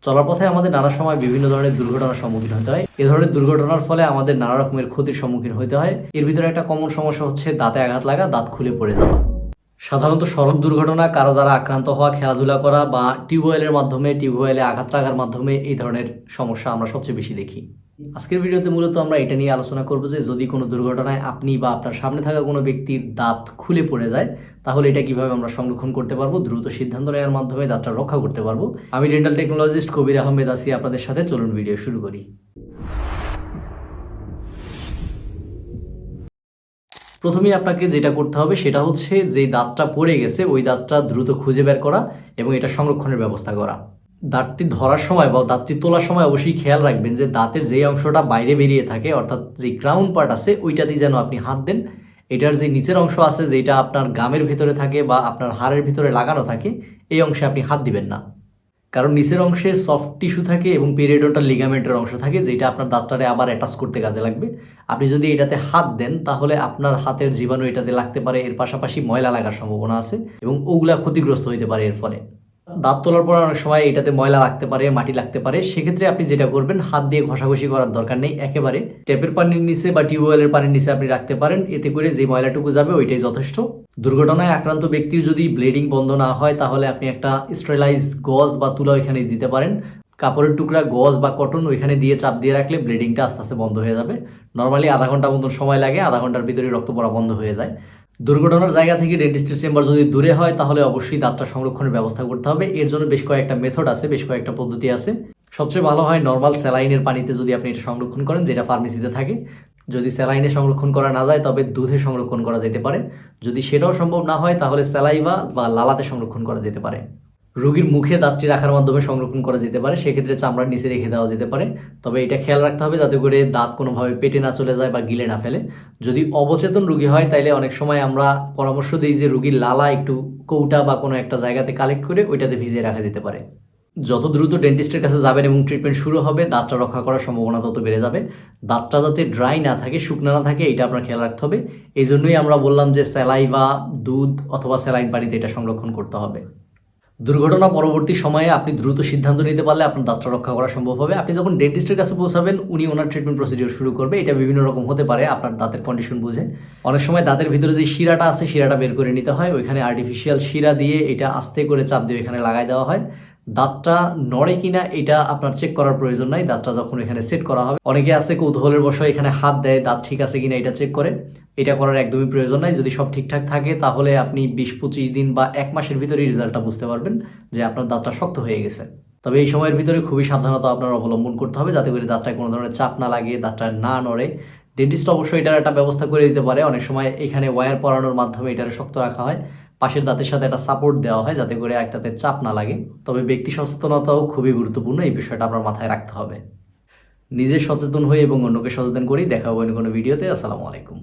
চলার পথে আমাদের নানা সময় বিভিন্ন ধরনের দুর্ঘটনার সম্মুখীন হতে হয়। এ ধরনের দুর্ঘটনার ফলে আমাদের নানা রকমের ক্ষতির সম্মুখীন হতে হয়। এর ভিতরে একটা কমন সমস্যা হচ্ছে দাঁতে আঘাত লাগা, দাঁত খুলে পড়ে যাওয়া। সাধারণত সড়ক দুর্ঘটনা, কারো দ্বারা আক্রান্ত হওয়া, খেলাধুলা করা বা টিউবওয়েলের মাধ্যমে, টিউবওয়েলে আঘাত লাগার মাধ্যমে এই ধরনের সমস্যা আমরা সবচেয়ে বেশি দেখি। আজকের ভিডিওতে মূলত আমরা এটা নিয়ে আলোচনা করব যে যদি কোনো দুর্ঘটনায় আপনি বা আপনার সামনে থাকা কোনো ব্যক্তির দাঁত খুলে পড়ে যায়, তাহলে এটা কিভাবে আমরা সংরক্ষণ করতে পারবো, দ্রুত সিদ্ধান্ত নেওয়ার মাধ্যমে দাঁতটা রক্ষা করতে পারবো। আমি ডেন্টাল টেকনোলজিস্ট কবির আহমেদ আছি আপনাদের সাথে। চলুন ভিডিও শুরু করি। প্রথমেই আপনাকে যেটা করতে হবে সেটা হচ্ছে যে দাঁতটা পড়ে গেছে ওই দাঁতটা দ্রুত খুঁজে বের করা এবং এটা সংরক্ষণের ব্যবস্থা করা। দাঁতটি ধরার সময় বা দাঁতটি তোলার সময় অবশ্যই খেয়াল রাখবেন যে দাঁতের যেই অংশটা বাইরে বেরিয়ে থাকে, অর্থাৎ যে ক্রাউন পার্ট আছে ওইটাতেই যেন আপনি হাত দেন। এটার যে নিচের অংশ আছে যেটা আপনার গামের ভিতরে থাকে বা আপনার হাড়ের ভিতরে লাগানো থাকে, এই অংশে আপনি হাত দিবেন না। কারণ নিচের অংশে সফট টিস্যু থাকে এবং পেরিওডন্টাল লিগামেন্টের অংশ থাকে যেটা আপনার দাঁতটারে আবার অ্যাটাচ করতে কাজে লাগবে। আপনি যদি এটাতে হাত দেন তাহলে আপনার হাতের জীবাণু এটাতে লাগতে পারে, এর পাশাপাশি ময়লা লাগার সম্ভাবনা আছে এবং ওগুলা ক্ষতিগ্রস্ত হইতে পারে এর ফলে। দাঁত তোলার পর অনেক সময় এটাতে ময়লা লাগতে পারে, মাটি লাগতে পারে। সেক্ষেত্রে আপনি যেটা করবেন, হাত দিয়ে ঘষাঘষি করার দরকার নেই, একেবারে ট্যাপের পানির নিচে বা টিউবওয়েলের পানির নিচে আপনি রাখতে পারেন। এতে করে যে ময়লাটুকু যাবে ওইটাই যথেষ্ট। দুর্ঘটনায় আক্রান্ত ব্যক্তির যদি ব্লিডিং বন্ধ না হয় তাহলে আপনি একটা স্টেরিলাইজ গজ বা তুলা ওইখানে দিতে পারেন। কাপড়ের টুকরা, গজ বা কটন ওইখানে দিয়ে চাপ দিয়ে রাখলে ব্লিডিংটা আস্তে আস্তে বন্ধ হয়ে যাবে। নর্মালি আধা ঘন্টা মতন সময় লাগে, আধা ঘন্টার ভিতরে রক্ত পড়া বন্ধ হয়ে যায়। দুর্ঘটনার জায়গা থেকে ডেন্টিস্টের চেম্বার যদি দূরে হয় তাহলে অবশ্যই দাঁতটা সংরক্ষণের ব্যবস্থা করতে হবে। এর জন্য বেশ কয়েকটা মেথড আছে, বেশ কয়েকটা পদ্ধতি আছে। সবচেয়ে ভালো হয় নর্মাল স্যালাইনের পানিতে যদি আপনি এটা সংরক্ষণ করেন, যেটা ফার্মেসিতে থাকে। যদি স্যালাইনে সংরক্ষণ করা না যায় তবে দুধে সংরক্ষণ করা যেতে পারে। যদি সেটাও সম্ভব না হয় তাহলে স্যালাইভা বা লালাতে সংরক্ষণ করা যেতে পারে। রোগীর মুখে দাঁতটি রাখার মাধ্যমে সংরক্ষণ করা যেতে পারে, সেক্ষেত্রে চামড়ার নিচে রেখে দেওয়া যেতে পারে। তবে এটা খেয়াল রাখতে হবে যাতে করে দাঁত কোনোভাবে পেটে না চলে যায় বা গিলে না ফেলে। যদি অবচেতন রোগী হয় তাইলে অনেক সময় আমরা পরামর্শ দিই যে রোগীর লালা একটু কৌটা বা কোনো একটা জায়গাতে কালেক্ট করে ওইটাতে ভিজিয়ে রাখা যেতে পারে। যত দ্রুত ডেন্টিস্টের কাছে যাবেন এবং ট্রিটমেন্ট শুরু হবে, দাঁতটা রক্ষা করার সম্ভাবনা তত বেড়ে যাবে। দাঁতটা যাতে ড্রাই না থাকে, শুকনো না থাকে, এটা আপনার খেয়াল রাখতে হবে। এই জন্যই আমরা বললাম যে স্যালাইভা, দুধ অথবা স্যালাইন পানিতে এটা সংরক্ষণ করতে হবে। দুর্ঘটনা পরবর্তী সময়ে আপনি দ্রুত সিদ্ধান্ত নিতে পারলে আপনার দাঁতটা রক্ষা করা সম্ভব হবে। আপনি যখন ডেন্টিস্টের কাছে পৌঁছাবেন উনি ওনার ট্রিটমেন্ট প্রসিডিওর শুরু করবে। এটা বিভিন্ন রকম হতে পারে আপনার দাঁতের কন্ডিশন বুঝে। অনেক সময় দাঁতের ভিতরে যে শিরাটা আছে শিরাটা বের করে নিতে হয়, ওইখানে আর্টিফিশিয়াল শিরা দিয়ে এটা আস্তে করে চাপ দিয়ে ওইখানে লাগাই দেওয়া হয়। দাঁতটা নড়ে কিনা এটা আপনার চেক করার প্রয়োজন নাই। দাঁতটা যখন এখানে সেট করা হবে, অনেকে আছে কৌতূহলের বশে এখানে হাত দেয় দাঁত ঠিক আছে কিনা এটা চেক করে। এটা করার একদমই প্রয়োজন নাই। যদি সব ঠিকঠাক থাকে তাহলে আপনি 20-25 দিন বা 1 মাসের ভিতরেই রেজাল্টটা বুঝতে পারবেন যে আপনার দাঁতটা শক্ত হয়ে গেছে। তবে এই সময়ের ভিতরে খুবই সাবধানতা আপনার অবলম্বন করতে হবে যাতে করে দাঁতটায় কোনো ধরনের চাপ না লাগে, দাঁতটা না নড়ে। ডেন্টিস্ট অবশ্যই এটার একটা ব্যবস্থা করে দিতে পারে। অনেক সময় এখানে ওয়্যার পরানোর মাধ্যমে এটারে শক্ত রাখা হয়, পাশের দাঁতের সাথে একটা সাপোর্ট দেওয়া হয় যাতে করে একটাতে চাপ না লাগে। তবে ব্যক্তি সচেতনতাও খুবই গুরুত্বপূর্ণ, এই বিষয়টা আপনার মাথায় রাখতে হবে। নিজে সচেতন হয়ে এবং অন্যকে সচেতন করেই দেখা হবে অন্য কোনো ভিডিওতে। আসসালামু আলাইকুম।